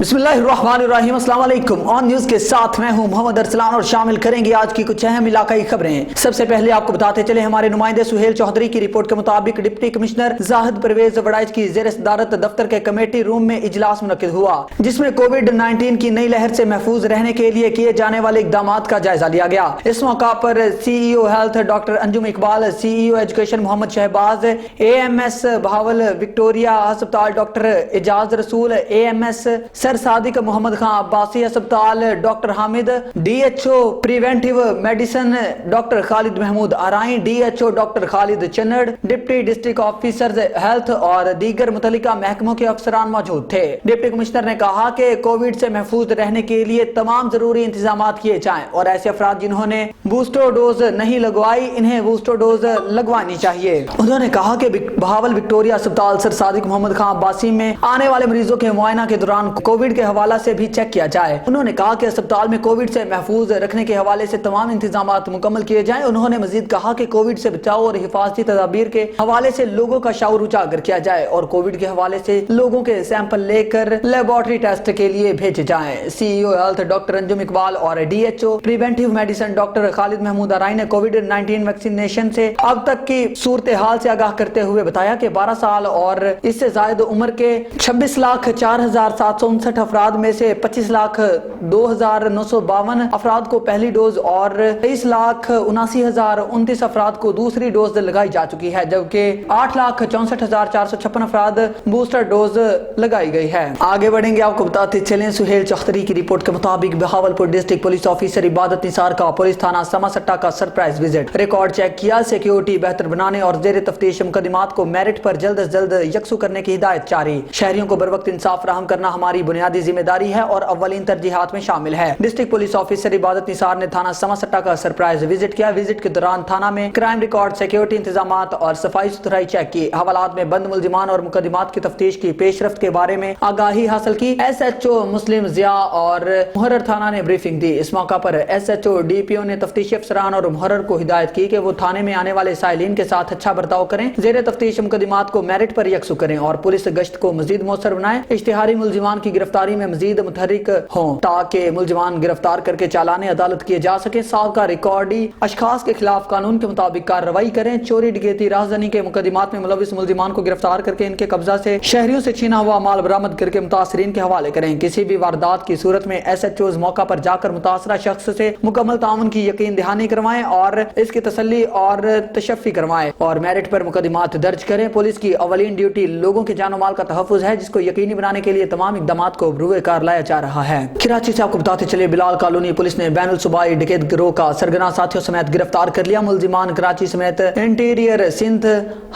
बिस्मिल्लाहिर्रहमानिर्रहीम, अस्सलाम वालेकुम। ऑन न्यूज के साथ मैं हूं मोहम्मद अरसलान और शामिल करेंगे आज की कुछ अहम इलाकाई खबरें। सबसे पहले आपको बताते चले हमारे नुमाइंदे सुहेल चौधरी की रिपोर्ट के मुताबिक डिप्टी कमिश्नर जाहिद परवेज वड़ाइच की जेर सदारत दफ्तर के कमेटी रूम में इजलास मुनक्किद हुआ, जिसमें कोविड-19 की नई लहर से महफूज रहने के लिए किए जाने वाले इकदाम का जायजा लिया गया। इस मौका पर CEO health doctor Anjum Iqbal, CEO education Muhammad Shahbaz, AMS Bahawal Victoria अस्पताल doctor Ejaz Rasool, AMS sir Sadiq Muhammad Khan Abbasi अस्पताल doctor Hamid, DHO preventive medicine doctor Khalid Mahmood Arain, DHO doctor Khalid Channar, deputy district officer health और दीगर मुतल्लिका महकमों के अफसरान मौजूद थे। डिप्टी कमिश्नर ने कहा कि कोविड से महफूज रहने के लिए तमाम जरूरी इंतजाम किए जाएं और ऐसे अफराद जिन्होंने बूस्टर डोज नहीं लगवाई, इन्हें बूस्टर डोज लगवानी चाहिए। उन्होंने कहा कि बहावल विक्टोरिया अस्पताल सर सादिक मोहम्मद खान अब्बासी में आने वाले मरीजों के मुआयना के दौरान कोविड के हवाला से भी चेक किया जाए। उन्होंने कहा कि अस्पताल में कोविड से महफूज रखने के हवाले से तमाम इंतजाम मुकम्मल किए जाएं। उन्होंने मजीद कहा कि कोविड से बचाव और हिफाजती तदाबीर के हवाले से लोगों का शऊर उजागर किया जाए और कोविड के हवाले से लोगों के सैंपल लेकर लेबोरेटरी टेस्ट के लिए भेजे जाएं। CEO health doctor Anjum Iqbal और DHO preventive medicine doctor Khalid Mahmood Arain ने कोविड-19 वैक्सीनेशन से अब तक की सूरत हाल से आगाह करते हुए बताया कि 12 साल और इससे ज्यादा उम्र के 26,04,759 अफराद में से 25,02,952 अफराद को पहली डोज और 23,79,029 अफराद को दूसरी डोज लगाई जा चुकी है, जबकि 8,64,456 अफराद बूस्टर डोज लगाई गई है। आगे बढ़ेंगे, आपको बताते चलें सुहेल चौधरी की रिपोर्ट के मुताबिक बहावलपुर डिस्ट्रिक्ट पुलिस ऑफिसर इबादत निसार का पुलिस थाना समासट्टा का सरप्राइज विजिट, रिकॉर्ड चेक किया, सिक्योरिटी बेहतर बनाने और जेर तफ्तीश मुकदमात को मेरिट पर जल्द अज जल्द यकसू करने की हिदायत जारी। शहरियों को बरवक्त इंसाफ फराहम करना हमारी बुनियादी जिम्मेदारी है और अव्वलीन तरजीहात में शामिल है। डिस्ट्रिक्ट पुलिस ऑफिसर इबादत निसार ने थाना समासट्टा का सरप्राइज विजिट किया। विजिट के दौरान थाना में क्राइम रिकॉर्ड, सिक्योरिटी इंतजाम और सफाई सुथराई चेक की, हवालात में बंद मुलजिमान और मुकदमात की तफ्तीश की पेशरफ्त के बारे में आगाही हासिल की। SHO मुस्लिम जिया और मुहर्रर थाना ने ब्रीफिंग दी। इस मौका पर SHO DPO ने तफ्तीशी अफसरान और मुहर्रर को हिदायत की कि वो थाने में आने वाले साइलिन के साथ अच्छा बर्ताव करें, जेर तफ्तीश मुकदमात को मेरिट पर यकसू करें और पुलिस गश्त को मजीद मौसर बनाए। इश्तिहारी मुलजिमान की गिरफ्तारी में मजीद मुतहरिक हों ताकि मुलजिमान गिरफ्तार करके चालाने अदालत किए जा सके। साबका रिकॉर्डी अशखास के खिलाफ कानून के मुताबिक कार्रवाई करें। चोरी डकैती राहजनी के मुकदमात में मुलविस मुलजिमान को गिरफ्तार करके इनके कब्जा से शहरियों से छीना हुआ माल बरामद करके मुतासरीन के हवाले करें। किसी भी वारदात की सूरत में SHOs मौका पर जाकर मुतासरा शख्स से मुकम्मल ताउन की यकीन दहानी करवाएं और इसकी तसल्ली और तशफ़ी करवाएं और मेरिट पर मुकदमात दर्ज करें। पुलिस की अवलीन ड्यूटी लोगों के जान माल का तहफ़्फ़ुज़ है, जिसको यकीनी बनाने के लिए तमाम इक़दाम को बरूए कार लाया जा रहा है। कराची से आपको बताते चले बिलाल कॉलोनी पुलिस ने बैनुल सूबाई डकैत गिरोह का सरगना साथियों समेत गिरफ्तार कर लिया। मुलजिमान कराची समेत इंटीरियर सिंध,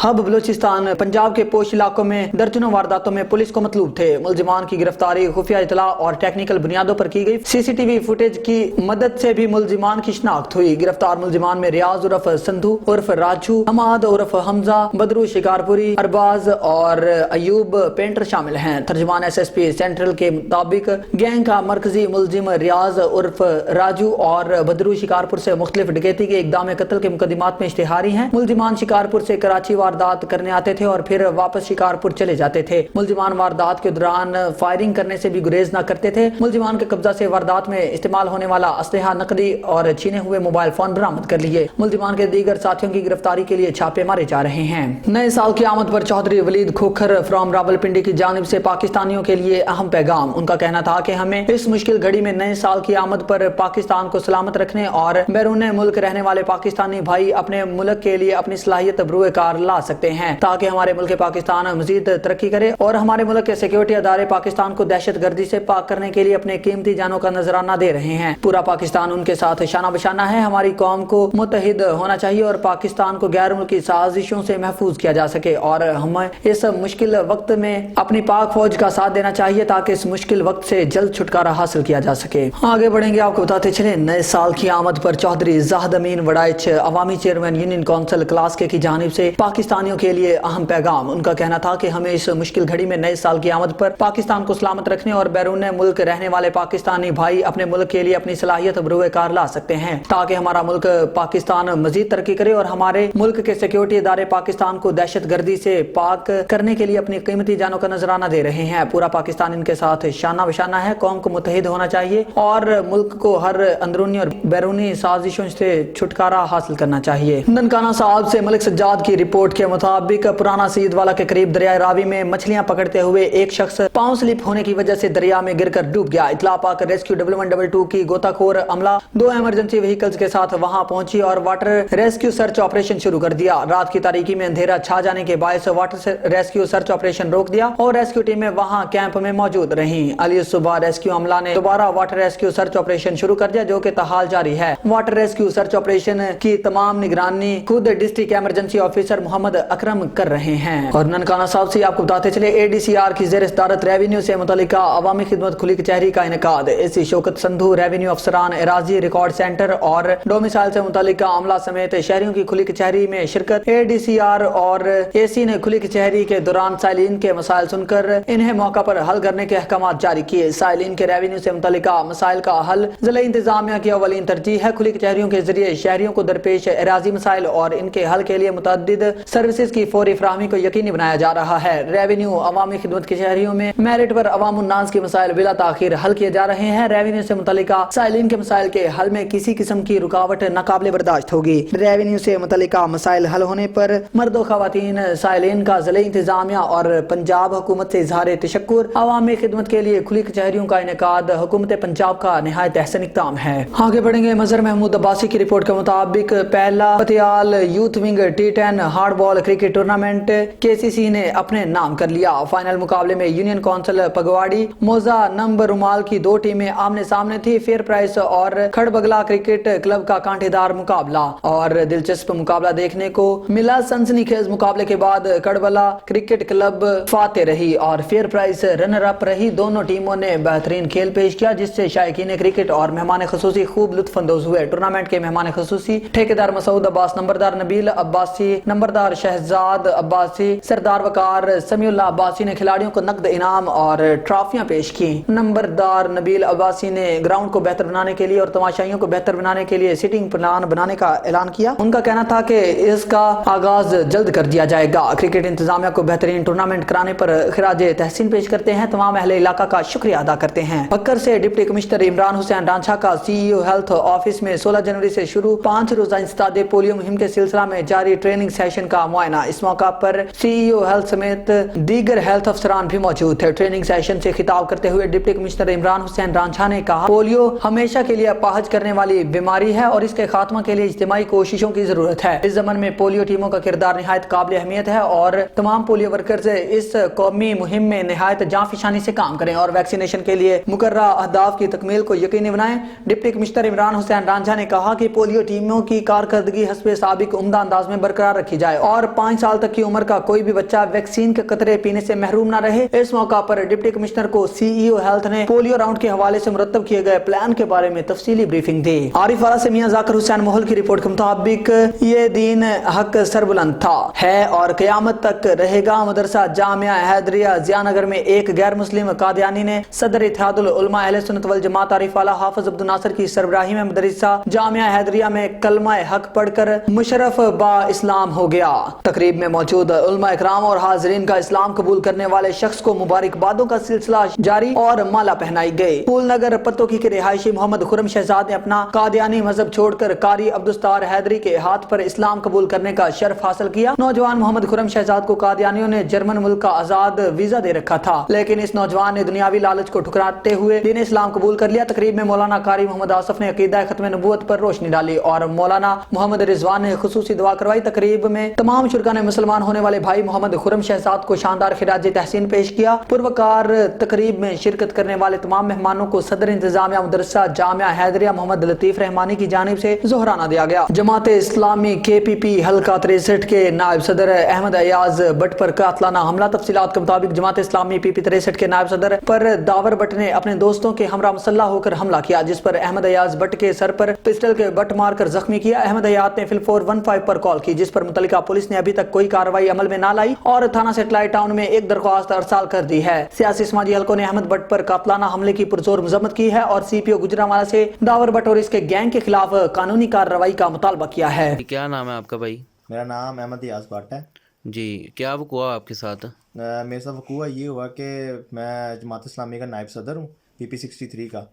हब बलूचिस्तान, पंजाब के पोश इलाकों में दर्जनों वारदातों में पुलिस को मतलूब थे। मुलजिमान की गिरफ्तारी खुफिया इतला और टेक्निकल बुनियादों पर की गई। CCTV फुटेज की मदद से भी मुलजिमान की शिनाख्त हुई। गिरफ्तार मुलजिमान में रियाज उर्फ संधू उर्फ राजू, हमाद उर्फ हमजा, बदरू शिकारपुरी, अरबाज और अयूब पेंटर शामिल हैं। तर्जुमान SSP सेंट्रल के मुताबिक गैंग का मरकजी मुलजिम रियाज उर्फ राजू और बदरू शिकारपुर से मुख्तलिफ डकैती के इक़दाम कत्ल के मुकदमात में इश्तिहारी हैं। मुलजिमान शिकारपुर से कराची वारदात करने आते थे और फिर वापस शिकारपुर चले जाते थे। मुलजिमान वारदात के दौरान फायरिंग करने से भी गुरेज न करते थे। मुलजिमान के कब्जा से वारदात में इस्तेमाल होने वाला असलहा, नकदी और छीने हुए मोबाइल फोन बरामद कर लिए। मुलजिमान के दीगर साथियों की गिरफ्तारी के लिए छापे मारे जा रहे हैं। नए साल की आमद पर चौधरी वलीद खोखर फ्रॉम रावलपिंडी की जानिब से पाकिस्तानियों के लिए अहम पैगाम। उनका कहना था कि हमें इस मुश्किल घड़ी में नए साल की आमद पर पाकिस्तान को सलामत रखने और बैरून मुल्क रहने वाले पाकिस्तानी भाई अपने मुल्क के लिए अपनी सलाहियत बरूए कार ला सकते हैं, ताकि हमारे मुल्क पाकिस्तान मजीद तरक्की करे और हमारे मुल्क के सिक्योरिटी अदारे पाकिस्तान को दहशत गर्दी से पाक करने के लिए अपने कीमती जानों का नजराना दे रहे हैं। पूरा पाकिस्तान उनके साथ शाना बशाना है। हमारी कौम को मुत्तहिद होना चाहिए और पाकिस्तान को गैर मुल्की साजिशों से महफूज किया जा सके और हमें इस मुश्किल वक्त में अपनी पाक फौज का साथ देना चाहिए ताकि इस मुश्किल वक्त से जल्द छुटकारा हासिल किया जा सके। आगे बढ़ेंगे, आपको बताते चले नए साल की आमद पर चौधरी जाहिद अमीन वड़ाइच अवामी चेयरमैन यूनियन काउंसिल क्लास के की जानिब से पाकिस्तानियों के लिए अहम पैगाम। उनका कहना था कि हमें इस मुश्किल घड़ी में नए साल की आमद पर पाकिस्तान को सलामत रखने और बैरून मुल्क रहने वाले पाकिस्तानी भाई अपने मुल्क के लिए अपनी सलाहियत बरूए कार ला सकते हैं, ताकि हमारा मुल्क पाकिस्तान मजीद तरक्की करे और हमारे मुल्क के सिक्योरिटी इदारे पाकिस्तान को दहशत गर्दी से पाक करने के लिए अपनी कीमती जानों का नजराना दे रहे हैं। पूरा पाकिस्तान इनके के साथ शाना बशाना है। कौम को मुत्तहिद होना चाहिए और मुल्क को हर अंदरूनी और बैरूनी साजिशों से छुटकारा हासिल करना चाहिए। ननकाना साहब से मलिक सज्जाद की रिपोर्ट के मुताबिक पुराना सीदवाला के करीब दरिया रावी में मछलियां पकड़ते हुए एक शख्स पांव स्लिप होने की वजह से दरिया में गिरकर डूब गया। इत्तला पाकर रेस्क्यू 1122 की गोताखोर अमला 2 इमरजेंसी व्हीकल्स के साथ वहां पहुंची और वाटर रेस्क्यू सर्च ऑपरेशन शुरू कर दिया। रात की तारीकी में अंधेरा छा जाने के बायस वाटर रेस्क्यू सर्च ऑपरेशन रोक दिया और रेस्क्यू टीमें वहां कैंप में मौजूद रहीं। अली सुबह रेस्क्यू अमला ने दोबारा वाटर रेस्क्यू सर्च ऑपरेशन शुरू कर दिया, जो कि ताहाल जारी है। वाटर रेस्क्यू सर्च ऑपरेशन की तमाम निगरानी खुद district emergency officer Mohammad Akram कर रहे हैं। और ननकाना साहब से आपको बताते चले ADCR की ज़ेर सदारत रेवेन्यू से मुतल्लिका अवामी खिदमत खुली कचहरी का इनेकाद। एसी शौकत संधू रेवेन्यू अफसरान एराजी रिकॉर्ड सेंटर और डोमिसाइल से मुतल्लिका अमला समेत शहरियों की खुली कचहरी में शिरकत। ADCR और AC ने खुली कचहरी के दौरान साइलिन के मसाइल सुनकर इन्हें मौका पर हल करने के अहकाम जारी किए। साइलिन के रेवेन्यू से मुतल्लिका मसाइल का हल जिला इंतजामिया की अवलीन तरजीह है। खुली कचहरियों के जरिए शहरियों को दरपेश एराजी मसाइल और इनके हल के लिए मुतअद्दिद सर्विसेज की फौरी फराहमी को यकीनी बनाया जा रहा है। रेवेन्यू अवामी खिदमत कचहरियों में मेरिट पर अवाम उन्नास के मसाइल बिला ताखीर हल किए जा रहे हैं। रेवेन्यू से मुतल्लिका साइलिन के मसाइल के हल में किसी किस्म की रुकावट नाकाबिले बर्दाश्त होगी। रेवेन्यू से मुतल्लिका मसाइल हल होने पर मर्द और खवातीन साइलिन का जिला इंतजामिया और पंजाब हुकूमत से इजहार तशक्कुर। अवामी खिदमत के लिए खुली कचहरियों का इनेकाद हुकूमत पंजाब का निहायत अहसन इक़दाम है। आगे बढ़ेंगे। मजहर महमूद अब्बासी की रिपोर्ट के मुताबिक पहला Patial youth wing T10 hard ball cricket tournament KCC ने अपने नाम कर लिया। फाइनल मुकाबले में यूनियन काउंसिल पगवाड़ी मोजा नंबर रुमाल की 2 टीमें आमने सामने थी। फेयर प्राइस और खड़बगला क्रिकेट क्लब का कांटेदार मुकाबला और दिलचस्प मुकाबला देखने को मिला। सनसनीखेज मुकाबले के बाद खड़बगला क्रिकेट क्लब फाते रही और फेयर प्राइस रनर अप रही। दोनों टीमों ने बेहतरीन खेल पेश किया, जिससे शायकीन क्रिकेट और मेहमान खसूसी खूब लुत्फ अंदोज हुए। टूर्नामेंट के मेहमान खसूसी ठेकेदार मसूद अब्बास, नंबरदार नबील अब्बासी, नंबरदार शहजाद अब्बासी, सरदार वकार समीउल्ला अब्बासी ने खिलाड़ियों को नकद इनाम और ट्रॉफियां पेश की। नंबरदार नबील अब्बासी ने ग्राउंड को बेहतर बनाने के लिए और तमाशाइयों को बेहतर बनाने के लिए सिटिंग प्लान बनाने का ऐलान किया। उनका कहना था कि इसका आगाज जल्द कर दिया जाएगा। क्रिकेट इंतजामिया को बेहतरीन टूर्नामेंट कराने पर खिराज तहसीन पेश करते हैं। तमाम अहले इलाका का शुक्रिया अदा करते हैं। बक्कर से डिप्टी कमिश्नर इमरान हुसैन रांझा का CEO हेल्थ ऑफिस में 16 जनवरी से शुरू 5 रोजा इंसदादे पोलियो मुहिम के सिलसिला में जारी ट्रेनिंग सेशन का मुआयना। इस मौका पर CEO हेल्थ समेत दीगर हेल्थ अफसरान भी मौजूद थे। ट्रेनिंग सेशन से खिताब करते हुए डिप्टी कमिश्नर इमरान हुसैन रांझा ने कहा, पोलियो हमेशा के लिए अपाहज करने वाली बीमारी है और इसके खात्मा के लिए इज्तिमाई कोशिशों की जरूरत है। इस जमाने में पोलियो टीमों का किरदार निहायत काबिल अहमियत है और तमाम पोलियो वर्कर्स इस कौमी मुहिम में निहायत जांफिशानी से काम करें और वैक्सीनेशन के लिए मुकर्ररा अहदाफ की तकमील को यकीनी बनाएं। डिप्टी कमिश्नर इमरान हुसैन रांझा ने कहा कि पोलियो टीमों की कारकर्दगी हस्बे साबिक उम्दा अंदाज में बरकरार रखी जाए और 5 साल तक की उम्र का कोई भी बच्चा वैक्सीन के कतरे पीने से महरूम न रहे। इस मौका पर डिप्टी कमिश्नर को CEO हेल्थ ने पोलियो राउंड के हवाले से मुरतब किए गए प्लान के बारे में तफसीली ब्रीफिंग दी। आरिफ वाला से मियां जाकिर हुसैन मोहल की रिपोर्ट के मुताबिक ये दीन हक सरबुलंद था, है और क़यामत तक रहेगा। मदरसा जामिया हैदरिया जियानगर में एक गैर मुस्लिम कादियानी ने सदर इत्तेहादुल उलमा अहले सुन्नत वल जमात आरिफ वाला हाफिज अब्दुल नासिर की सरबराही में मदरसा जामिया हैदरिया में कलमा हक पढ़कर मुशर्रफ बा इस्लाम हो गया। तकरीब में मौजूद उलमा इकराम और हाजिरीन का इस्लाम कबूल करने वाले शख्स को मुबारकबादों का सिलसिला जारी और माला पहनाई गई। फूल नगर पत्तोकी के रिहायशी मोहम्मद खुरम शहजाद ने अपना कादियानी मजहब छोड़कर कारी अब्दुस्तार हैदरी के हाथ पर इस्लाम कबूल करने का शर्फ हासिल किया। नौजवान मोहम्मद खुरम शहजाद को कादियानियों ने जर्मन मुल्क का आजाद वीजा दे रखा था, लेकिन इस नौजवान ने दुनियावी लालच को ठुकराते हुए दीन इस्लाम कबूल कर लिया। तकरीब में मौलाना कारी मोहम्मद आसफ ने अकीदा खत्म नबूवत पर रोशनी डाली और मौलाना मोहम्मद रिजवान ने खुसूसी दुआ करवाई। तकरीब में तमाम शुरका ने मुसलमान होने वाले भाई मोहम्मद खुरम शहजाद को शानदार खिराज तहसीन पेश किया। पुरवकार तकरीब में शिरकत करने वाले तमाम मेहमानों को सदर इंतजामिया मदरसा जामिया हैदरिया मोहम्मद लतीफ रहमानी की जानिब से जोहराना दिया गया। जमात इस्लामी KPP हल्का 63 के नायब सदर अहमद अयाज भट्ट पर कातलाना हमला। तफसीलात के मुताबिक जमात इस्लामी PP 63 के नायब सदर पर दावर भट्ट ने अपने दोस्तों के हमरा मुसल्ला होकर हमला किया, जिस पर अहमद अयाज भट्ट के सर पर पिस्टल के बट मारकर जख्मी किया। अहमद अयाज ने फिल 415 पर कॉल की, जिस पर मुतल्लिका पुलिस ने अभी तक कोई कार्रवाई अमल में ना लाई और थाना सेटेलाइट टाउन में एक दरख्वास्त अरसाल कर दी है। सियासी समाजी हलकों ने अहमद भट्ट पर कातलाना हमले की पुरजोर मजम्मत की है और CPO गुजरांवाला से दावर भट्ट और इसके गैंग के खिलाफ कानूनी कार्रवाई का मुतालबा किया है। क्या नाम है आपका भाई? मेरा नाम अहमद यास भट्ट है जी। क्या हुआ आपके साथ? میرے ساتھ وقوع یہ ہوا کہ میں جماعت اسلامی کا نائب صدر ہوں PP 63 کا،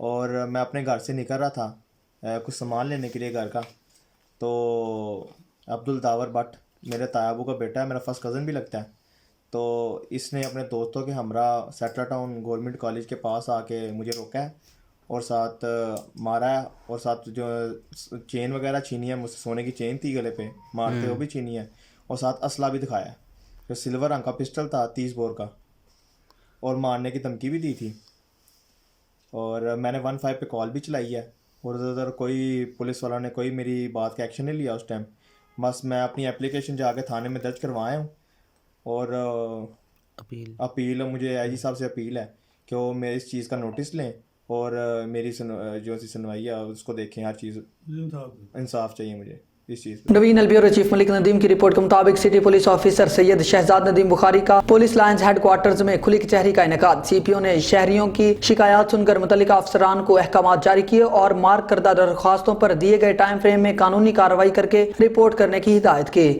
اور میں اپنے گھر سے نکل رہا تھا کچھ سامان لینے کے لیے گھر کا. تو عبدالداور بٹ میرے تایابو کا بیٹا ہے، میرا فرسٹ کزن بھی لگتا ہے. تو اس نے اپنے دوستوں کے ہمراہ سیٹلر ٹاؤن گورنمنٹ کالج کے پاس آ کے مجھے روکا ہے اور ساتھ مارا ہے، اور ساتھ جو چین وغیرہ چھینی ہے، مجھ سے سونے کی چین تھی گلے پہ مارتے وہ بھی چھینی ہے، اور ساتھ اسلحہ بھی دکھایا ہے. جو سلور رنگ کا پسٹل تھا 30 بور کا، اور مارنے کی دھمکی بھی دی تھی. اور میں نے 15 پہ کال بھی چلائی ہے، اور ادھر کوئی پولیس والوں نے کوئی میری بات کا ایکشن نہیں لیا اس ٹائم. بس میں اپنی اپلیکیشن جا کے تھانے میں درج کروائے ہوں، اور اپیل مجھے آئی جی صاحب سے اپیل ہے کہ وہ میرے اس چیز کا نوٹس لیں اور میری جو سی سنوائی ہے اس کو دیکھیں. ہر چیز انصاف چاہیے مجھے اس چیز پہ. نوین البیورو چیف ملک ندیم کی رپورٹ کے مطابق سٹی پولیس آفیسر سید شہزاد ندیم بخاری کا پولیس لائنز ہیڈ کوارٹرز میں کھلی کچہری کا انعقاد. CPO نے شہریوں کی شکایات سن کر متعلقہ افسران کو احکامات جاری کیے اور مارک کردہ درخواستوں پر دیے گئے ٹائم فریم میں قانونی کارروائی کر کے رپورٹ کرنے کی ہدایت کی.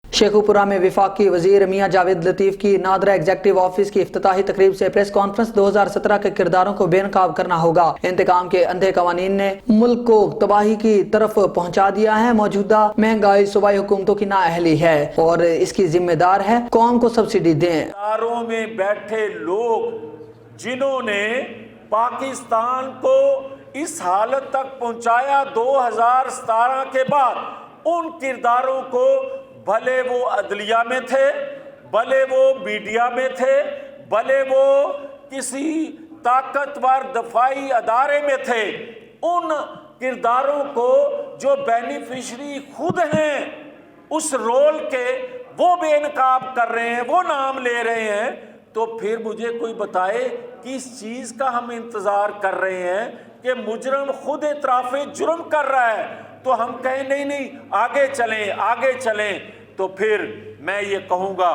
شیخوپورہ میں وفاقی وزیر میاں جاوید لطیف کی نادرہ ایگزیکٹو آفس کی افتتاحی تقریب سے پریس کانفرنس. 2017 کے کرداروں کو بے نقاب کرنا ہوگا. انتقام کے اندھے قوانین نے ملک کو تباہی کی طرف پہنچا دیا ہے. موجودہ مہنگائی صوبائی حکومتوں کی نااہلی ہے اور اس کی ذمہ دار ہے قوم کو سبسڈی دیں. اداروں میں بیٹھے لوگ جنہوں نے پاکستان کو اس حالت تک پہنچایا 2017 کے بعد، ان کرداروں کو بھلے وہ عدلیہ میں تھے، بھلے وہ میڈیا میں تھے، بھلے وہ کسی طاقتور دفاعی ادارے میں تھے، ان کرداروں کو جو بینیفیشری خود ہیں اس رول کے وہ بے نقاب کر رہے ہیں، وہ نام لے رہے ہیں. تو پھر مجھے کوئی بتائے کس چیز کا ہم انتظار کر رہے ہیں کہ مجرم خود اعتراف جرم کر رہا ہے تو ہم کہیں نہیں آگے چلیں آگے چلیں. تو پھر میں یہ کہوں گا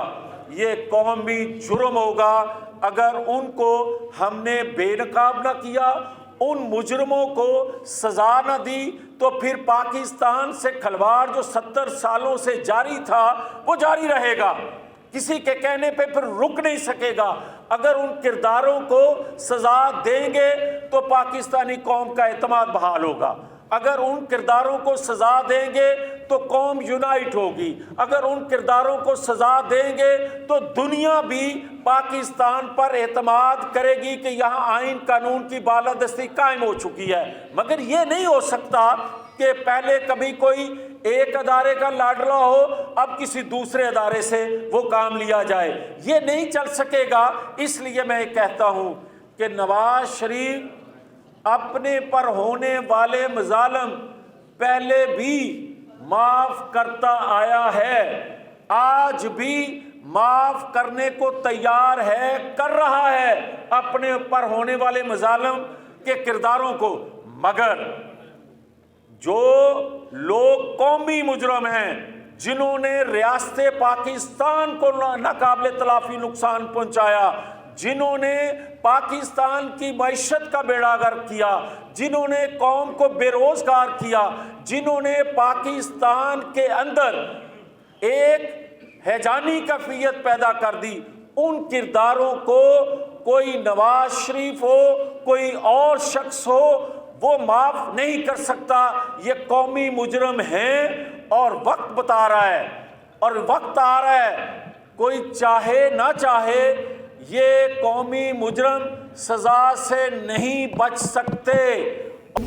یہ قومی جرم ہوگا اگر ان کو ہم نے بے نقاب نہ کیا، ان مجرموں کو سزا نہ دی. تو پھر پاکستان سے کھلواڑ جو 70 سالوں سے جاری تھا وہ جاری رہے گا، کسی کے کہنے پہ پھر رک نہیں سکے گا. اگر ان کرداروں کو سزا دیں گے تو پاکستانی قوم کا اعتماد بحال ہوگا. اگر ان کرداروں کو سزا دیں گے تو قوم یونائٹ ہوگی. اگر ان کرداروں کو سزا دیں گے تو دنیا بھی پاکستان پر اعتماد کرے گی کہ یہاں آئین قانون کی بالادستی قائم ہو چکی ہے. مگر یہ نہیں ہو سکتا کہ پہلے کبھی کوئی ایک ادارے کا لاڈلا ہو، اب کسی دوسرے ادارے سے وہ کام لیا جائے. یہ نہیں چل سکے گا. اس لیے میں کہتا ہوں کہ نواز شریف اپنے پر ہونے والے مظالم پہلے بھی معاف کرتا آیا ہے، آج بھی معاف کرنے کو تیار ہے، کر رہا ہے اپنے پر ہونے والے مظالم کے کرداروں کو. مگر جو لوگ قومی مجرم ہیں، جنہوں نے ریاست پاکستان کو ناقابل تلافی نقصان پہنچایا، جنہوں نے پاکستان کی معیشت کا بیڑا غرق کیا، جنہوں نے قوم کو بے روزگار کیا، جنہوں نے پاکستان کے اندر ایک ہیجانی کیفیت پیدا کر دی، ان کرداروں کو کوئی نواز شریف ہو، کوئی اور شخص ہو، وہ معاف نہیں کر سکتا. یہ قومی مجرم ہیں اور وقت بتا رہا ہے، اور وقت آ رہا ہے، کوئی چاہے نہ چاہے یہ قومی مجرم سزا سے نہیں بچ سکتے.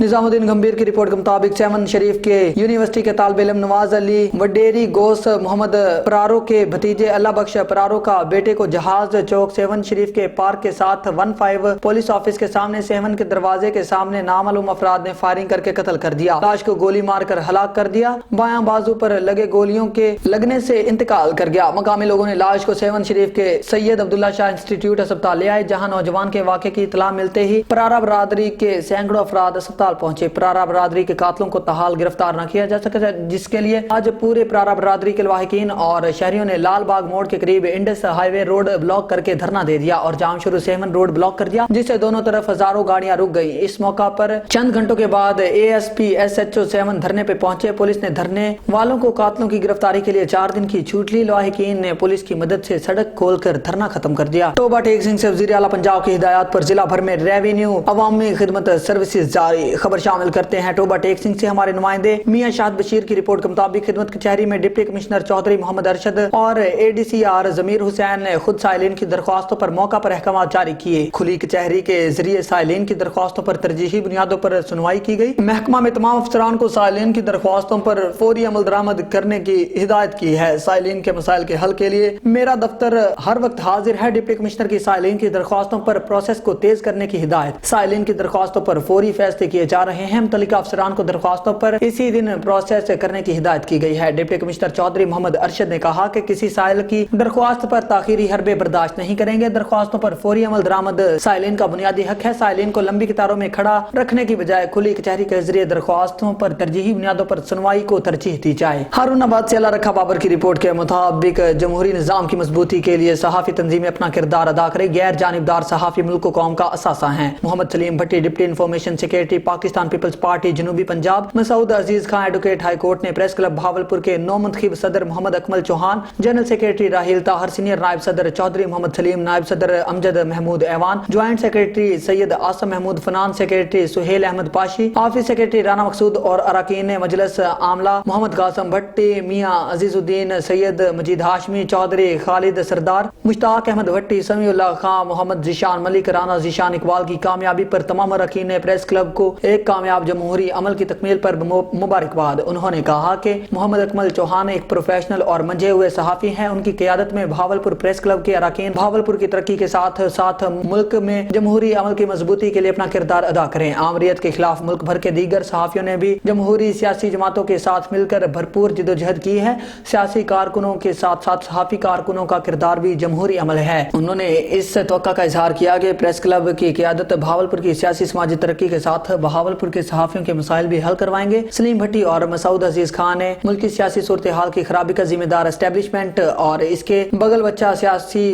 نظام الدین گمبھیر کی رپورٹ کے مطابق سیون شریف کے یونیورسٹی کے طالب علم نواز علی وڈیری گوس محمد پرارو کے بھتیجے اللہ بخش پرارو کا بیٹے کو جہاز چوک سیون شریف کے پارک کے ساتھ 15 پولیس آفس کے سامنے سیون کے دروازے کے سامنے نامعلوم افراد نے فائرنگ کر کے قتل کر دیا. لاش کو گولی مار کر ہلاک کر دیا. بایاں بازو پر لگے گولیوں کے لگنے سے انتقال کر گیا. مقامی لوگوں نے لاش کو سیون شریف کے سید عبداللہ شاہ انسٹیٹیوٹ اسپتال لے آئے، جہاں نوجوان کے واقعے کی اطلاع ملتے ہی پرارا برادری کے سینکڑوں افراد ہسپتال پہنچے۔ پرارا برادری کے قاتلوں کو تاحال گرفتار نہ کیا جا سکا، جس کے لیے آج پورے پرارا برادری کے لواحقین اور شہریوں نے لال باغ موڑ کے قریب انڈس ہائی وے روڈ بلاک کر کے دھرنا دے دیا اور جام شروع سیون روڈ بلاک کر دیا، جس سے دونوں طرف ہزاروں گاڑیاں رک گئی۔ اس موقع پر چند گھنٹوں کے بعد ASP/SHO 7 دھرنے پہ پہنچے۔ پولیس نے دھرنے والوں کو قاتلوں کی گرفتاری کے لیے 4 دن کی چھوٹ لی۔ لواحقین نے پولیس کی مدد سے سڑک کھول کر دھرنا ختم کر دیا۔ توبہ ٹیک سنگھ سے وزیر اعلیٰ پنجاب کی ہدایات پر ضلع بھر میں ریونیو عوامی خدمت سروسز جاری۔ خبر شامل کرتے ہیں توبہ ٹیک سنگھ سے ہمارے نمائندے میاں شاہد بشیر کی رپورٹ کے مطابق خدمت کچہری میں ڈپٹی کمشنر چودھری محمد ارشد اور ADCR ضمیر حسین نے خود سائلین کی درخواستوں پر موقع پر احکامات جاری کیے۔ کھلی کچہری کے ذریعے سائلین کی درخواستوں پر ترجیحی بنیادوں پر سنوائی کی گئی۔ محکمہ میں تمام افسران کو سائلین کی درخواستوں پر فوری عمل درآمد کرنے کی ہدایت کی ہے۔ سائلین کے مسائل کے حل کے لیے میرا دفتر ہر وقت حاضر ہے۔ ڈپٹی کمشنر کی سائلین کی درخواستوں پر پروسیس کو تیز کرنے کی ہدایت۔ سائلین کی درخواستوں پر فوری فیصلے کیے جا رہے ہیں۔ متعلقہ افسران کو درخواستوں پر اسی دن پروسیس کرنے کی ہدایت کی گئی ہے۔ ڈپٹی کمشنر چودھری محمد ارشد نے کہا کہ کسی سائل کی درخواست پر تاخیری حربے برداشت نہیں کریں گے۔ درخواستوں پر فوری عمل درآمد سائلین کا بنیادی حق ہے۔ سائلین کو لمبی قطاروں میں کھڑا رکھنے کی بجائے کھلی کچہری کے ذریعے درخواستوں پر ترجیحی بنیادوں پر سنوائی کو ترجیح دی جائے۔ ہارون آباد سے اللہ رکھا بابر کی رپورٹ کے مطابق جمہوری نظام کی مضبوطی کے لیے صحافی تنظیمیں اپنا کردار ادا کریں۔ غیر جانبدار صحافی ملک و قوم کا اثاثہ ہیں۔ Muhammad Saleem Bhatti deputy information secretary Pakistan Peoples Party جنوبی Punjab. Masood Aziz Khan advocate high court نے پریس کلب بہاولپور کے نو منتخب صدر Muhammad Akmal Chauhan, general secretary Raheel Tahir, senior نائب صدر چودھری محمد سلیم، نائب صدر Amjad Mahmood Aiwan, joint secretary Syed Asim Mahmood, finance secretary Sohail Ahmed Pashi, office secretary Rana Maqsood اور اراکین مجلس عاملہ محمد قاسم بھٹی، میاں عزیز الدین، سید مجید ہاشمی، چودھری خالد سردار، مشتاق احمد بھٹی، سمیع اللہ خان، محمد ذیشان ملک، رانا ذیشان اقبال کی کامیابی پر تمام اراکین نے پریس کلب کو ایک کامیاب جمہوری عمل کی تکمیل پر مبارکباد۔ انہوں نے کہا کہ محمد اکمل چوہان ایک پروفیشنل اور منجھے ہوئے صحافی ہیں۔ ان کی قیادت میں بہاولپور پریس کلب کے اراکین بہاولپور کی ترقی کے ساتھ ساتھ ملک میں جمہوری عمل کی مضبوطی کے لیے اپنا کردار ادا کریں۔ آمریت کے خلاف ملک بھر کے دیگر صحافیوں نے بھی جمہوری سیاسی جماعتوں کے ساتھ مل کر بھرپور جدوجہد کی ہے۔ سیاسی کارکنوں کے ساتھ ساتھ صحافی کارکنوں کا کردار بھی جمہوری عمل ہے۔ انہوں نے اس توقع کا اظہار کیا کہ پریس کلب کی قیادت بہاولپور کی سیاسی سماجی ترقی کے ساتھ بہاولپور کے صحافیوں کے مسائل بھی حل کروائیں گے۔ سلیم بھٹی اور مسعود عزیز خان نے ملکی سیاسی صورتحال کی خرابی کا ذمہ دار اسٹیبلشمنٹ اور اس کے بغل بچہ سیاسی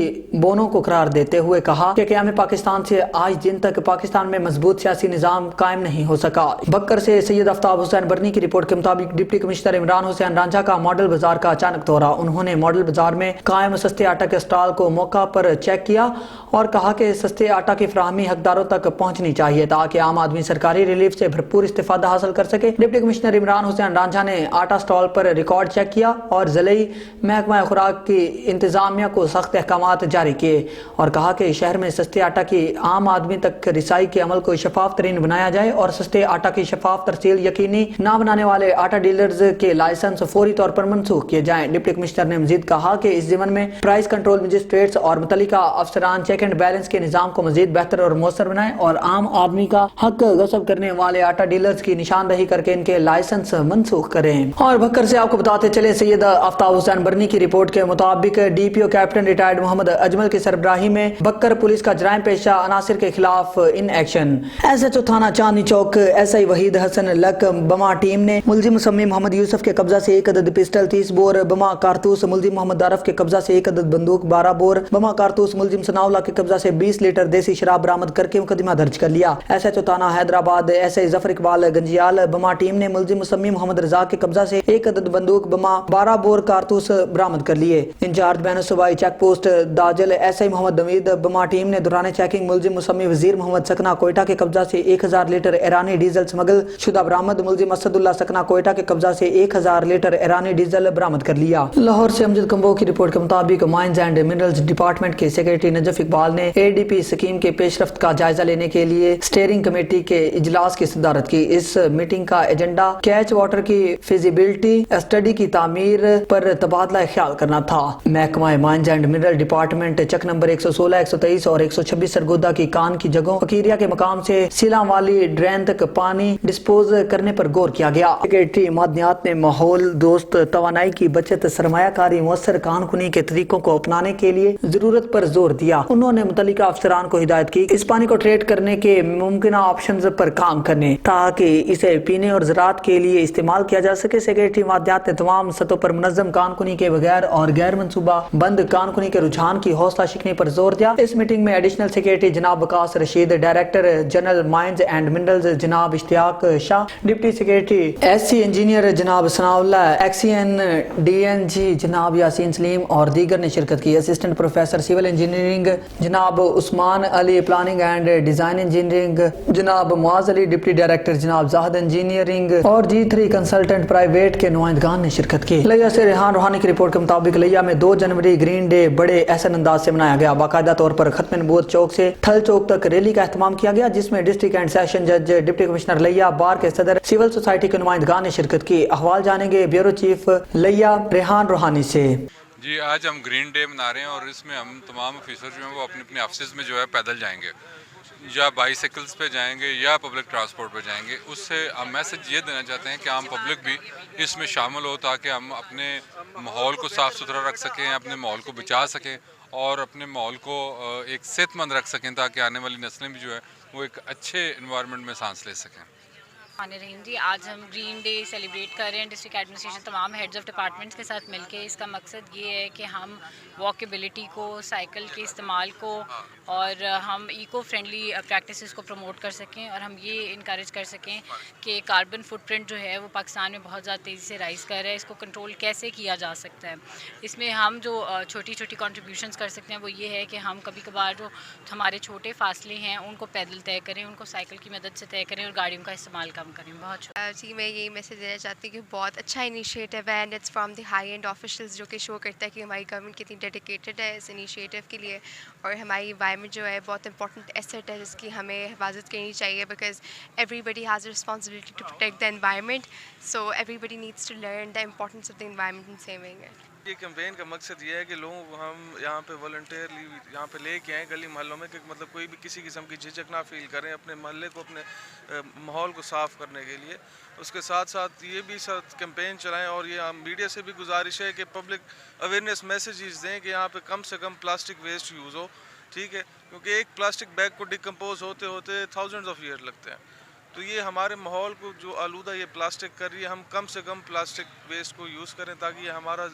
بونوں کو قرار دیتے ہوئے کہا کہ قیام پاکستان سے آج دن تک پاکستان میں مضبوط سیاسی نظام قائم نہیں ہو سکا۔ بکر سے سید آفتاب حسین برنی کی رپورٹ کے مطابق ڈپٹی کمشنر عمران حسین رانجھا کا ماڈل بازار کا اچانک دورہ۔ انہوں نے ماڈل بازار میں قائم سستے آٹا کے اسٹال کو موقع پر چیک کیا اور کہا کہ سستے آٹا کی فراہمی حقداروں تک پہنچنی چاہیے تاکہ عام آدمی سرکاری ریلیف سے بھرپور استفادہ حاصل کر سکے۔ ڈپٹی کمشنر عمران حسین رانجھا نے آٹا اسٹال پر ریکارڈ چیک کیا اور ضلعی محکمہ خوراک کی انتظامیہ کو سخت احکامات جاری کیے اور کہا کہ شہر میں سستے آٹا کی عام آدمی تک رسائی کے عمل کو شفاف ترین بنایا جائے اور سستے آٹا کی شفاف ترسیل یقینی نہ بنانے والے آٹا ڈیلرز کے لائسنس فوری طور پر منسوخ کیے جائیں۔ ڈپٹی کمشنر نے مزید کہا کہ اس ضمن میں پرائس کنٹرول مجسٹریٹس اور متعلقہ افسران چیک اینڈ بیلنس کے نظام کو مزید بہتر اور مؤثر بنائیں اور عام آدمی کا حق غصب کرنے والے آٹا ڈیلرز کی نشاندہی کر کے ان کے لائسنس منسوخ کریں۔ اور بکر سے آپ کو بتاتے چلے سید آفتاب حسین برنی کی رپورٹ کے مطابق DPO کیپٹن ریٹائرڈ محمد اجمل کی سربراہی میں بکر پولیس کا جرائم پیشہ عناصر کے خلاف ان ایکشن۔ SHO تھانہ چاندنی چوک SI وحید حسن لک بما ٹیم نے ملزم مسمی محمد یوسف کے قبضہ سے 1 عدد پسٹل 30 بور بما کارتوس، ملزم محمد عارف کے قبضہ سے 1 عدد بندوق 12 بور بما کارتوس، ملزم ثناء اللہ کے قبضہ سے 20 لیٹر دیسی شراب برآمد کر کے مقدمہ درج کر لیا۔ SHO تھانہ حیدرآباد SI ظفر اقبال گنجیال بما ٹیم نے ملزم مسمی محمد رضا کے قبضہ سے 1 عدد بندوق بما 12 بور کارتوس برآمد کر لیے۔ انچارج بین الصوبائی چیک پوسٹ داجل SI محمد نوید بما ٹیم نے دوران چیکنگ ملزم مسمی وزیر محمد سکنا کوئٹہ کے قبضہ سے 1000 لیٹر ایرانی ڈیزل سمگل شدہ برآمد، ملزم اسد اللہ سکنا کوئٹہ کے قبضہ سے 1000 لیٹر ایرانی ڈیزل برآمد کر لیا۔ لاہور سے امجد کمبو کی رپورٹ کے مطابق مائنز اینڈ منرلز ڈپارٹمنٹ کے سیکریٹری نجف اقبال نے ADP اسکیم کے پیش رفت کا جائزہ لینے کے لیے اسٹیئرنگ کمیٹی کے اجلاس کی صدارت کی۔ اس میٹنگ کا ایجنڈا کیچ واٹر کی فیزیبلٹی اسٹڈی کی تعمیر پر تبادلہ خیال کرنا تھا۔ محکمہ مائنز اینڈ منرل ڈپارٹمنٹ چک نمبر 116، 123 اور 126 سرگودا کی کان کی جگہوں فقیریہ کے مقام سے سیلاں والی ڈرین تک پانی ڈسپوز کرنے پر غور کیا گیا۔ سیکریٹری معدنیات نے ماحول دوست توانائی کی بچت، سرمایہ کاری، مؤثر کان کنی کے طریقوں کو اپنانے کے لیے ضرورت پر زور دیا۔ انہوں نے متعلقہ افسران کو ہدایت کی اس پانی کو ٹریٹ کرنے کے ممکنہ آپشنز پر काम करने ताकि इसे पीने और ज़राअत के लिए इस्तेमाल किया जा सके। सेक्रेटरी मादियात ने तमाम सतहों पर मुनज़्ज़म कानकुनी के बगैर और गैर मनसूबा बंद कानकुनी के रुझान की हौसला शिकनी पर जोर दिया। इस मीटिंग में एडिशनल सेक्रेटरी जनाब Waqas Rasheed, director general mines and minerals जनाब Ishtiaq Shah, deputy secretary SC engineer जनाब सनाउल्लाह, XCN DNG जनाब यासीन सलीम और दीगर ने शिरकत की। असिस्टेंट प्रोफेसर सिविल इंजीनियरिंग जनाब Usman Ali, planning and design engineering जनाब मुआज़ अली, डिप्टी डायरेक्टर जनाब जाहिद इंजीनियरिंग और G3 कंसल्टेंट प्राइवेट के नुमाइंदगान ने शिरकत की। लिया से रेहान रूहानी की रिपोर्ट के मुताबिक लिया में 2 जनवरी ग्रीन डे बड़े एहसन अंदाज से मनाया गया। बाकायदा तौर पर खत्म नबूवत चौक से थल चौक तक रैली का एहतमाम किया गया, जिसमें डिस्ट्रिक्ट एंड सेशन जज, डिप्टी कमिश्नर लिया, बार के सदर, सिविल सोसाइटी के नुमाइंदगान ने शिरकत की। अहवाल जानेंगे ब्यूरो चीफ लिया रेहान रूहानी से। जी, आज हम ग्रीन डे मना रहे हैं और इसमें हम तमाम ऑफिसर जो हैं वो अपने अपने ऑफिस में जो है पैदल जाएंगे या बाईसाइकिल्स पे जाएंगे या पब्लिक ट्रांसपोर्ट पे जाएंगे। उससे हम मैसेज ये देना चाहते हैं कि आम पब्लिक भी इसमें शामिल हो ताकि हम अपने माहौल को साफ़ सुथरा रख सकें, अपने माहौल को बचा सकें और अपने माहौल को एक सेहतमंद रख सकें ताकि आने वाली नस्लें भी जो है वो एक अच्छे इन्वायरमेंट में सांस ले सकें। रहीम जी, आज हम ग्रीन डे सेलिब्रेट कर रहे हैं डिस्ट्रिक्ट एडमिनिस्ट्रेशन तमाम हेड्स ऑफ डिपार्टमेंट्स के साथ मिलके। इसका मकसद ये है कि हम वॉकेबिलिटी को, साइकिल के इस्तेमाल को और हम इको फ्रेंडली प्रैक्टिसेस को प्रमोट कर सकें और हम ये इनकरेज कर सकें कि कार्बन फुटप्रिंट जो है वो पाकिस्तान में बहुत ज़्यादा तेज़ी से राइज़ कर रहा है। इसको कंट्रोल कैसे किया जा सकता है, इसमें हम जो छोटी छोटी कंट्रीब्यूशंस कर सकते हैं वो ये है कि हम कभी कभार जो हमारे छोटे फासले हैं उनको पैदल तय करें, उनको साइकिल की मदद से तय करें और गाड़ियों का इस्तेमाल करें। बहुत जी, मैं यही मैसेज देना चाहती हूँ कि बहुत अच्छा इनिशिएटिव है and it's from the high and officials, जो कि शो करता है कि हमारी गवर्नमेंट कितनी डेडिकेटेड है इस इनिशिएटिव के लिए। और हमारी एनवायरनमेंट जो है बहुत इंपॉर्टेंट एसेट है जिसकी हमें हिफाजत करनी चाहिए, because everybody has a responsibility to protect the environment, so everybody needs to learn the importance of the environment in saving it. ये कैंपेन का मकसद ये है कि लोगों को हम यहाँ पे वॉलंटियरली यहाँ पे लेके आएँ गली मोहल्लों में, कि मतलब कोई भी किसी किस्म की झिझक ना फील करें अपने मोहल्ले को, अपने माहौल को साफ़ करने के लिए। उसके साथ साथ ये भी कैंपेन चलाएं और ये मीडिया से भी गुजारिश है कि पब्लिक अवेयरनेस मैसेजेस दें कि यहाँ पे कम से कम प्लास्टिक वेस्ट यूज़ हो, ठीक है, क्योंकि एक प्लास्टिक बैग को डिकम्पोज होते होते थाउजेंड्स ऑफ ईयर लगते हैं। तो ये हमारे माहौल को जो आलूदा ये प्लास्टिक कर रही है, हम कम से कम प्लास्टिक वेस्ट को यूज़ करें ताकि ये हमारा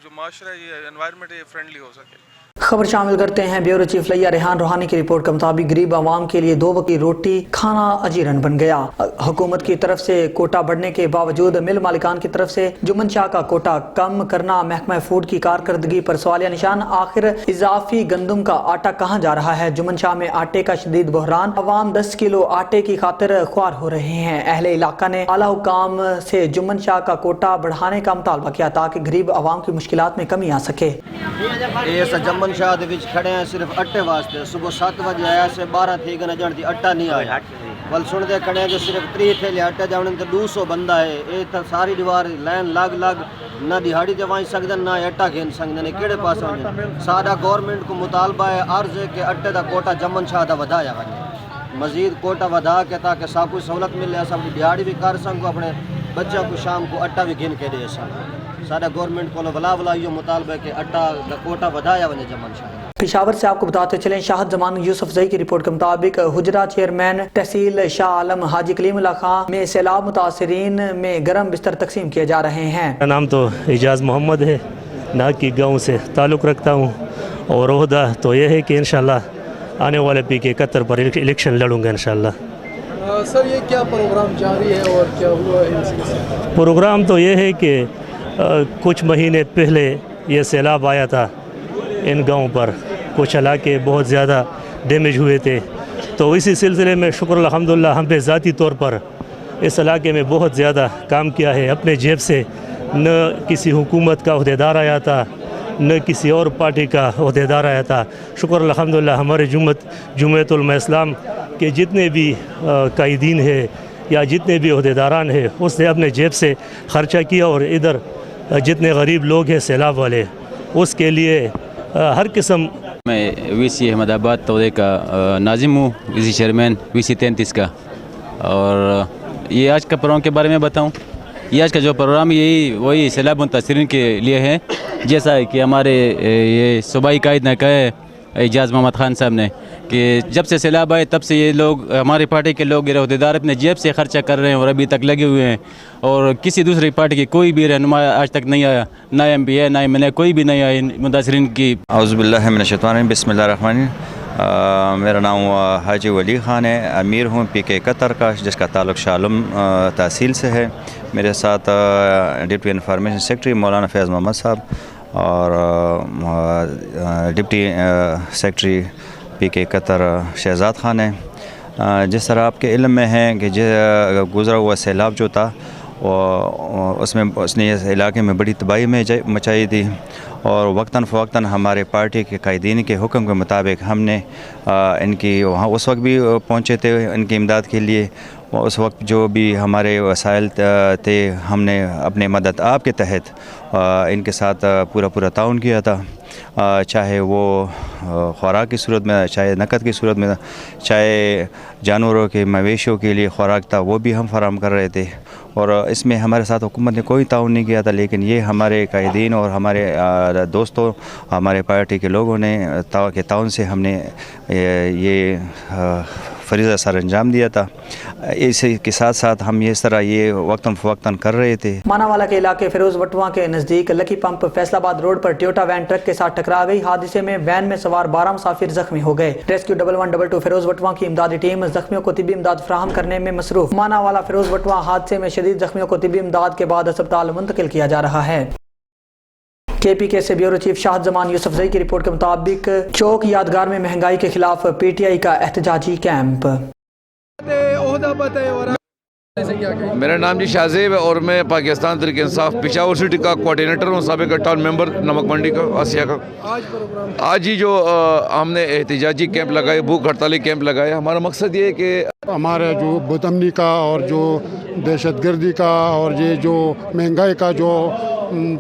जो माशरा है, ये एनवायरनमेंट है, ये फ्रेंडली हो सके। खबर शामिल करते हैं ब्यूरो चीफ लिया रेहान रूहानी की रिपोर्ट के मुताबिक गरीब आवाम के लिए 2 वक्त की रोटी खाना अजीरन बन गया। हुकूमत की तरफ से कोटा बढ़ने के बावजूद मिल मालिकान की तरफ से जुम्मन शाह का कोटा कम करना महकमा फूड की कारकर्दगी पर सवालिया निशान। आखिर इजाफी गंदम का आटा कहाँ जा रहा है? जुम्मन शाह में आटे का शदीद बहरान, अवाम 10 किलो आटे की खातिर ख्वार हो रहे हैं। अहले इलाका ने आला हुकाम से जुम्मन शाह का कोटा बढ़ाने का मुतालबा किया ताकि गरीब आवाम की मुश्किलात में कमी आ सके। जमन शाह दे विच खड़े हैं सिर्फ आटे वास्ते। सुबह 7 बजे आया से 12 थी गने जान दी आटा नहीं आया। वल सुन दे खड़े जो सिर्फ 3 थे आटे जाने ते 200 बंदा है। ये तो सारी दीवार लाइन लग लग ना दिहाड़ी दवाई सकदे ना आटा घेन सकदे ने केड़े पास वने। सारा गवर्नमेंट को मुतालबा है, अर्ज है कि आटे दा कोटा जमन शाह दा वधाया वने, मजीद कोटा वधा के ताकि सब कुछ सहूलत मिले, सब दिहाड़ी भी कर सकूँ, अपने बच्चों को शाम को आटा भी गिन के दे सकूँ। सारा गवर्नमेंट को वला यो मुतालबा कि आटा दा कोटा वधाया वने जमन शाह। पेशावर से आपको बताते चलें, शाहद जमान यूसुफ जई की रिपोर्ट के मुताबिक हुजरा चेयरमैन तहसील शाह आलम हाजी कलीमुल्लाह खां में सैलाब मुतासरीन में गर्म बिस्तर तकसीम किए जा रहे हैं। मेरा नाम तो एजाज मोहम्मद है, नाकी गाँव से ताल्लुक़ रखता हूँ और ओहदा तो यह है कि इंशाल्लाह आने वाले PK-71 पर इलेक्शन लड़ूंगा इंशाल्लाह। सर, ये क्या प्रोग्राम जारी है और क्या हुआ है? प्रोग्राम तो ये है कि कुछ महीने पहले ये सैलाब आया था इन गाँव पर, कुछ इलाके बहुत ज़्यादा डैमेज हुए थे, तो इसी सिलसिले में शुक्र अल्हम्दुलिल्लाह हम पे ज़ाती तौर पर इस इलाके में बहुत ज़्यादा काम किया है। अपने जेब से न किसी हुकूमत का अहदेदार आया था, न किसी और पार्टी का अहदेदार आया था। शुक्र अल्हम्दुलिल्लाह हमारे जुम्मत उलमा इस्लाम के जितने भी कायदीन है या जितने भी अहदेदारान हैं उसने अपने जेब से ख़र्चा किया और इधर जितने गरीब लोग हैं सैलाब वाले उसके लिए हर किस्म। मैं VC अहमदाबाद तौदे का नाजिम हूँ, VC चेयरमैन VC 33 का। और ये आज का प्रोग्राम के बारे में बताऊँ, ये आज का जो प्रोग्राम वही सैलाब मुतासरीन के लिए है। जैसा कि हमारे ये सूबाई कायद ने कहे एजाज मोहम्मद खान साहब ने कि जब से सैलाब आए तब से ये लोग, हमारी पार्टी के लोग, अहदेदार अपने जेब से खर्चा कर रहे हैं और अभी तक लगे हुए हैं, और किसी दूसरी पार्टी की कोई भी रहनुमा आज तक नहीं आया, ना MP है ना MLA, कोई भी नहीं आया मुतासरीन की। औज़ुबिल्लाहि मिनश्शैतानिर्रजीम, बिस्मिल्लाहिर्रहमानिर्रहीम। मेरा नाम हाजी वली ख़ान है, अमीर हूँ PK कतर का, जिसका ताल्लुक़ शालम तहसील से है। मेरे साथ डिप्टी इन्फॉर्मेशन सेक्रेटरी मौलाना फैज़ मोहम्मद साहब और डिप्टी सेक्रेटरी PK कतर शहजाद ख़ान है। जिस तरह आपके इल्म में है कि गुज़रा हुआ सैलाब जो था उसने इस इलाके में बड़ी तबाही मचाई थी, और वक्तन फ़वक्तन हमारे पार्टी के कायदीन के हुक्म के मुताबिक हमने इनकी वहाँ उस वक्त भी पहुँचे थे इनकी इमदाद के लिए। उस वक्त जो भी हमारे वसाइल थे हमने अपने मदद आप के तहत इनके साथ पूरा ताउन किया था, चाहे वो खुराक की सूरत में, चाहे नकद की सूरत में, चाहे जानवरों के मवेशियों के लिए खुराक था वो भी हम फराहम कर रहे थे। और इसमें हमारे साथ हुकूमत ने कोई ताउन नहीं किया था, लेकिन ये हमारे कायदीन और हमारे दोस्तों, हमारे पार्टी के लोगों ने ताउन से हमने ये फरीज़ा सर अंजाम दिया था। इसी के साथ साथ हम इस तरह ये वक्तन फ़वक्तन कर रहे थे। मानावाला के इलाके फिरोज वटवा के नज़दीक लकी पंप फैसलाबाद रोड पर टोयोटा वैन ट्रक के साथ टकरा गई। हादसे में वैन में सवार 12 मुसाफिर जख्मी हो गए। रेस्क्यू 1122 फिरोज वटवा की इमदादी टीम जख्मियों को तिब्बी इमदाद फराहम करने में मसरूफ। मानावाला फिरोज वटवा हादसे में शदीद जख्मियों को तिब्बी इमदाद के बाद अस्पताल मुंतकिल किया जा रहा है। KPK से ब्यूरो चीफ शाहद जमान यूसुफजई की रिपोर्ट के मुताबिक चौक यादगार में महंगाई के खिलाफ PTI का एहतजाजी कैंप। मेरा नाम जी शाहजेब है और मैं पाकिस्तान तहरीक इंसाफ पेशावर सिटी का कोऑर्डिनेटर हूँ, साबिक टाउन मेंबर नमक मंडी का आसिया का। आज ही जो हमने एहतजाजी कैंप लगाए, भूख हड़ताली कैंप लगाए, हमारा मकसद ये है कि हमारा जो बदअमनी का और जो दहशतगर्दी का और ये जो महंगाई का जो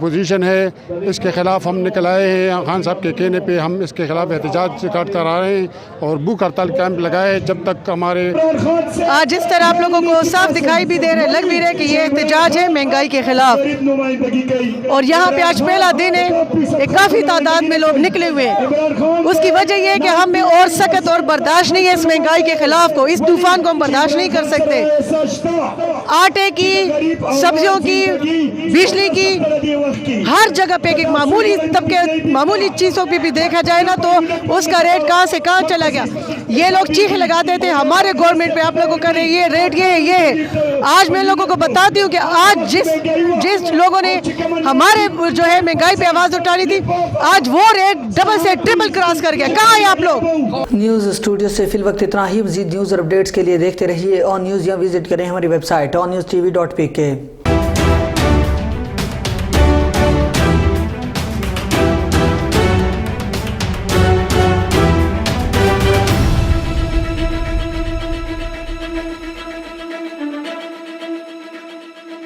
पोजीशन है इसके ख़िलाफ़ हम निकल आए हैं। खान साहब के कहने पे हम इसके ख़िलाफ़ एहतजाज काट कर आ रहे हैं और भूख हड़ताल कैंप लगाए जब तक हमारे आज जिस तरह आप लोगों को साफ दिखाई भी दे रहे, लग भी रहे कि ये एहतजाज है महंगाई के ख़िलाफ़, और यहाँ पे आज पहला दिन है, एक काफ़ी तादाद में लोग निकले हुए हैं। उसकी वजह ये है कि हमें और सख्त और बर्दाश्त नहीं है इस महंगाई के ख़िलाफ़ को, इस तूफ़ान को हम बर्दाश्त नहीं कर सकते। आटे की, सब्जियों की, बिजली की, हर जगह पे एक मामूली तबके मामूली चीज़ों पे भी देखा जाए ना तो उसका रेट कहाँ से कहाँ चला गया। ये लोग चीखें लगाते थे हमारे गवर्नमेंट पे, आप लोगों का ये रेट ये है। आज मैं लोगों को बताती हूँ कि आज जिस लोगों ने हमारे जो है महंगाई पे आवाज़ उठानी थी, आज वो रेट डबल से ट्रिपल क्रॉस कर गया। कहाँ है आप लोग? न्यूज़ स्टूडियो से फिल वक्त इतना ही। मज़ीद न्यूज़ और अपडेट्स के लिए देखते रहिए ऑन न्यूज़ या विजिट करें हमारी वेबसाइट onNewsTV.pk।